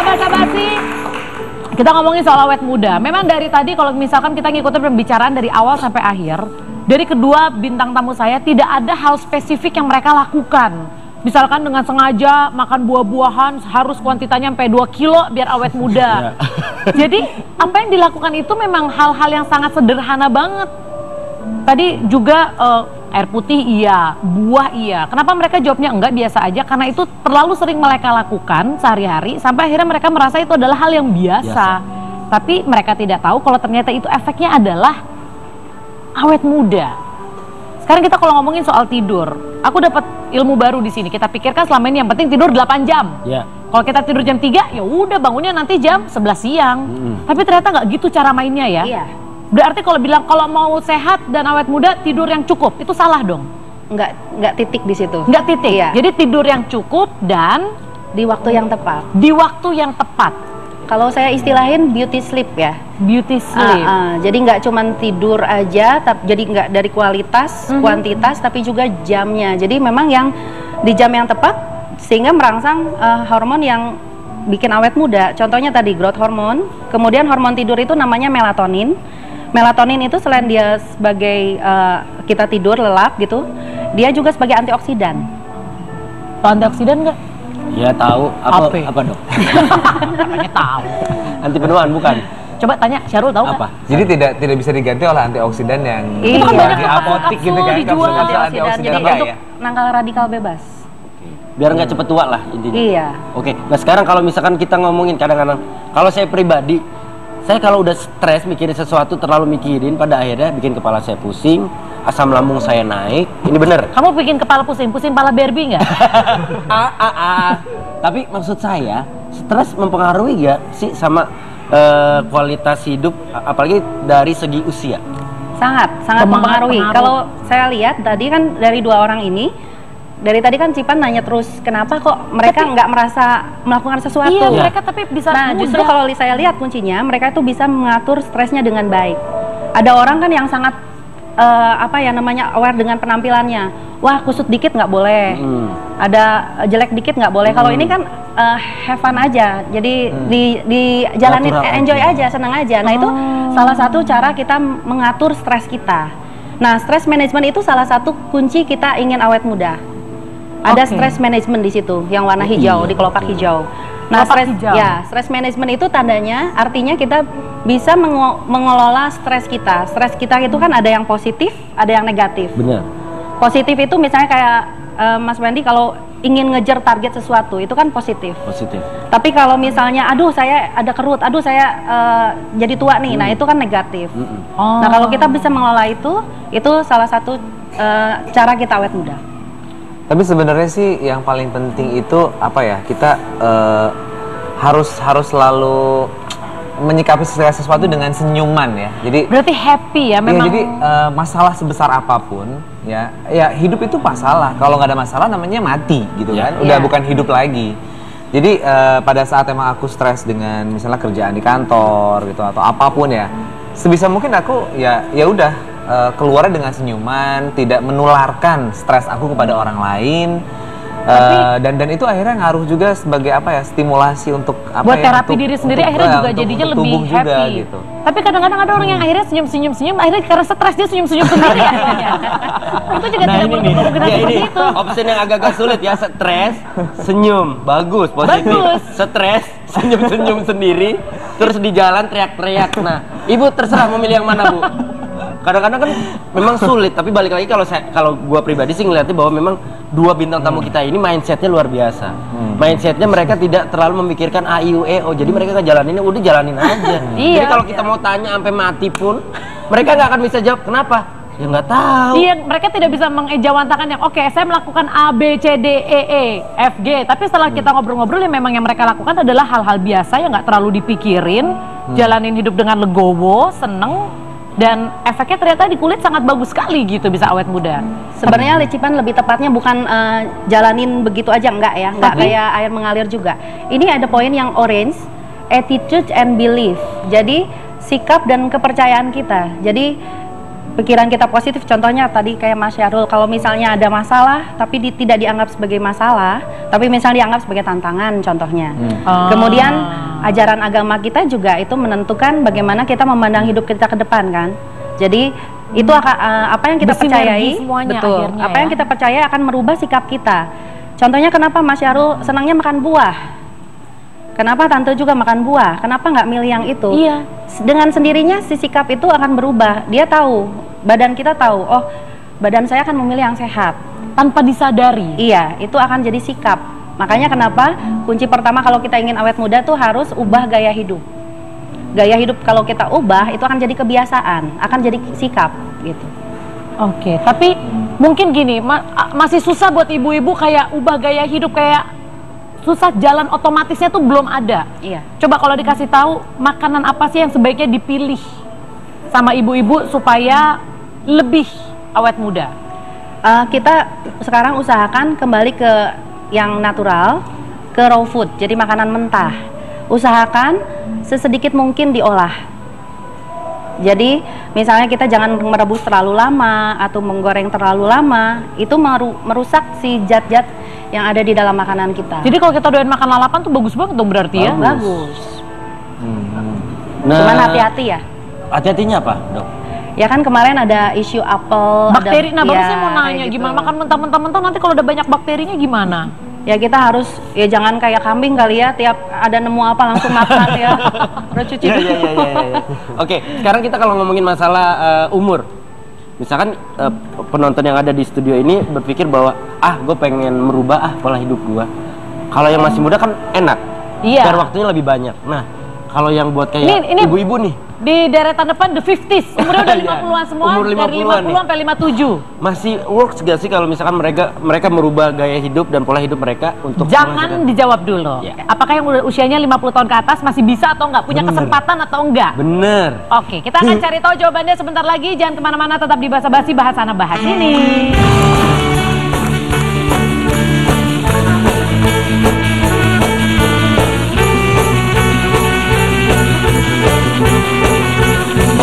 basa-basi. Kita ngomongin soal awet muda. Memang dari tadi kalau misalkan kita ngikutin pembicaraan dari awal sampai akhir, dari kedua bintang tamu saya tidak ada hal spesifik yang mereka lakukan. Misalkan dengan sengaja makan buah-buahan harus kuantitanya sampai 2 kilo biar awet muda. Jadi apa yang dilakukan itu memang hal-hal yang sangat sederhana banget. Tadi juga air putih iya, buah iya. Kenapa mereka jawabnya enggak, biasa aja? Karena itu terlalu sering mereka lakukan sehari-hari sampai akhirnya mereka merasa itu adalah hal yang biasa. Tapi mereka tidak tahu kalau ternyata itu efeknya adalah awet muda. Sekarang kita kalau ngomongin soal tidur, aku dapat ilmu baru di sini. Kita pikirkan selama ini yang penting tidur 8 jam. Kalau kita tidur jam 3, ya udah bangunnya nanti jam 11 siang. Tapi ternyata nggak gitu cara mainnya ya. Berarti kalau bilang kalau mau sehat dan awet muda tidur yang cukup, itu salah dong? Nggak titik di situ. Nggak titik. Iya. Jadi tidur yang cukup dan di waktu yang tepat. Di waktu yang tepat. Kalau saya istilahin beauty sleep ya. Beauty sleep. Jadi nggak cuman tidur aja, jadi nggak dari kualitas, kuantitas, tapi juga jamnya. Jadi memang yang di jam yang tepat sehingga merangsang hormon yang bikin awet muda. Contohnya tadi growth hormone, kemudian hormon tidur itu namanya melatonin. Melatonin itu selain dia sebagai kita tidur lelap gitu, dia juga sebagai antioksidan. Tahu antioksidan nggak? Iya tahu. Apa dok? Namanya tahu. Anti penuaan bukan? Coba tanya Syarul, tahu apa? Jadi tidak bisa diganti oleh antioksidan yang itu kan banyak di apotik gitu kan? Dijual antioksidan. Jadi untuk nangkal radikal bebas. Biar nggak cepet tua lah intinya. Iya. Oke. Nah sekarang kalau misalkan kita ngomongin kadang-kadang, kalau saya pribadi, saya kalau udah stres mikirin sesuatu terlalu mikirin, pada akhirnya bikin kepala saya pusing, asam lambung saya naik. Ini bener. Kamu bikin kepala pusing kepala Barbie nggak? Tapi maksud saya, stres mempengaruhi nggak sih sama kualitas hidup, apalagi dari segi usia? Sangat mempengaruhi. Kalau saya lihat tadi kan dari dua orang ini, dari tadi kan Cipan nanya terus kenapa kok mereka nggak merasa melakukan sesuatu. Iya, mereka tapi bisa Nah, justru kalau saya lihat kuncinya mereka itu bisa mengatur stresnya dengan baik. Ada orang kan yang sangat aware dengan penampilannya. Wah, kusut dikit nggak boleh. Ada jelek dikit nggak boleh. Kalau ini kan have fun aja. Jadi dijalanin, enjoy aja, senang aja. Nah, itu salah satu cara kita mengatur stres kita. Nah, stress management itu salah satu kunci kita ingin awet muda. Ada stress management di situ yang warna hijau, di kelopak hijau. Nah, stress management itu tandanya artinya kita bisa mengelola stres kita. Stres kita itu kan ada yang positif, ada yang negatif. Benar. Positif itu misalnya kayak Mas Wendy kalau ingin ngejar target sesuatu itu kan positif. Tapi kalau misalnya aduh saya ada kerut, aduh saya jadi tua nih, nah itu kan negatif. Nah, kalau kita bisa mengelola itu salah satu cara kita awet muda. Tapi sebenarnya sih yang paling penting itu apa ya, kita harus selalu menyikapi segala sesuatu dengan senyuman ya. Jadi berarti happy ya memang. Ya, jadi masalah sebesar apapun ya hidup itu masalah. Kalau nggak ada masalah namanya mati gitu kan. Udah bukan hidup lagi. Jadi pada saat emang aku stres dengan misalnya kerjaan di kantor gitu atau apapun ya, sebisa mungkin aku ya udah keluarnya dengan senyuman, tidak menularkan stres aku kepada orang lain. Dan itu akhirnya ngaruh juga sebagai stimulasi untuk buat terapi diri sendiri, akhirnya juga jadinya lebih happy gitu. Tapi kadang-kadang ada orang yang akhirnya senyum-senyum akhirnya karena stres dia senyum-senyum sendiri akhirnya. Itu juga tidak berguna seperti itu. Opsi yang agak-agak sulit ya, stres senyum bagus, positif. Stres senyum-senyum sendiri terus di jalan teriak-teriak. Nah, Ibu terserah mau milih yang mana, Bu? Kadang-kadang kan memang sulit, tapi balik lagi kalau gua pribadi sih ngeliatnya bahwa memang dua bintang tamu kita ini mindsetnya luar biasa. Mindsetnya mereka tidak terlalu memikirkan A, I, U, E, O. Jadi mereka ngejalaninnya udah jalanin aja. Jadi kalau kita mau tanya sampai mati pun mereka nggak akan bisa jawab kenapa. Ya nggak tahu. Iya, mereka tidak bisa mengejawantakan yang oke, saya melakukan A, B, C, D, E, F, G. Tapi setelah kita ngobrol-ngobrol, yang memang yang mereka lakukan adalah hal-hal biasa yang nggak terlalu dipikirin, jalanin hidup dengan legowo, seneng, dan efeknya ternyata di kulit sangat bagus sekali gitu, bisa awet muda. Sebenarnya Cipan lebih tepatnya bukan jalanin begitu aja, enggak ya, enggak kayak air mengalir juga. Ini ada poin yang orange, attitude and belief. Jadi sikap dan kepercayaan kita. Jadi pikiran kita positif, contohnya tadi kayak Mas Syahrul, kalau misalnya ada masalah tapi tidak dianggap sebagai masalah, tapi misalnya dianggap sebagai tantangan contohnya. Kemudian ajaran agama kita juga itu menentukan bagaimana kita memandang hidup kita ke depan kan. Jadi itu apa yang kita percayai, betul. Apa yang kita percaya akan merubah sikap kita. Contohnya kenapa Mas Syahrul senangnya makan buah? Kenapa Tante juga makan buah? Kenapa nggak milih yang itu? Iya. Dengan sendirinya si sikap itu akan berubah. Dia tahu, badan kita tahu, oh badan saya akan memilih yang sehat. Tanpa disadari. Iya, itu akan jadi sikap. Makanya kenapa kunci pertama kalau kita ingin awet muda tuh harus ubah gaya hidup. Gaya hidup kalau kita ubah itu akan jadi kebiasaan, akan jadi sikap gitu. Oke, tapi mungkin gini, masih susah buat ibu-ibu kayak ubah gaya hidup, kayak susah, jalan otomatisnya tuh belum ada. Iya. Coba kalau dikasih tahu makanan apa sih yang sebaiknya dipilih sama ibu-ibu supaya lebih awet muda? Kita sekarang usahakan kembali ke yang natural, ke raw food, jadi makanan mentah. Usahakan sesedikit mungkin diolah. Jadi misalnya kita jangan merebus terlalu lama atau menggoreng terlalu lama, itu merusak si zat-zat yang ada di dalam makanan kita. Jadi kalau kita doyan makan lalapan tuh bagus banget dong berarti ya? Bagus. Nah, cuman hati-hati ya. Hati-hatinya apa, Dok? Ya kan kemarin ada isu apel, bakteri. Nah, bagus ya, saya mau nanya gitu. gimana makan mentah-mentah nanti kalau udah banyak bakterinya gimana? Ya kita harus, ya jangan kayak kambing kali ya, tiap ada nemu apa langsung makan ya. Harus cuci dulu. Oke, sekarang kita kalau ngomongin masalah umur. Misalkan penonton yang ada di studio ini berpikir bahwa gue pengen merubah pola hidup gue. Kalau yang masih muda kan enak, biar waktunya lebih banyak. Nah, kalau yang buat kayak ibu-ibu nih, di deretan depan the 50s, umurnya udah 50-an semua, umur 50-an dari 50 sampai 57. Masih works gak sih kalau misalkan mereka merubah gaya hidup dan pola hidup mereka untuk Jangan dijawab dulu. Ya. Apakah yang udah usianya 50 tahun ke atas masih bisa atau enggak? Punya kesempatan atau enggak? Bener. Oke, kita akan cari tahu jawabannya sebentar lagi. Jangan kemana-mana, tetap di Basa Basi, bahas sana bahas ini.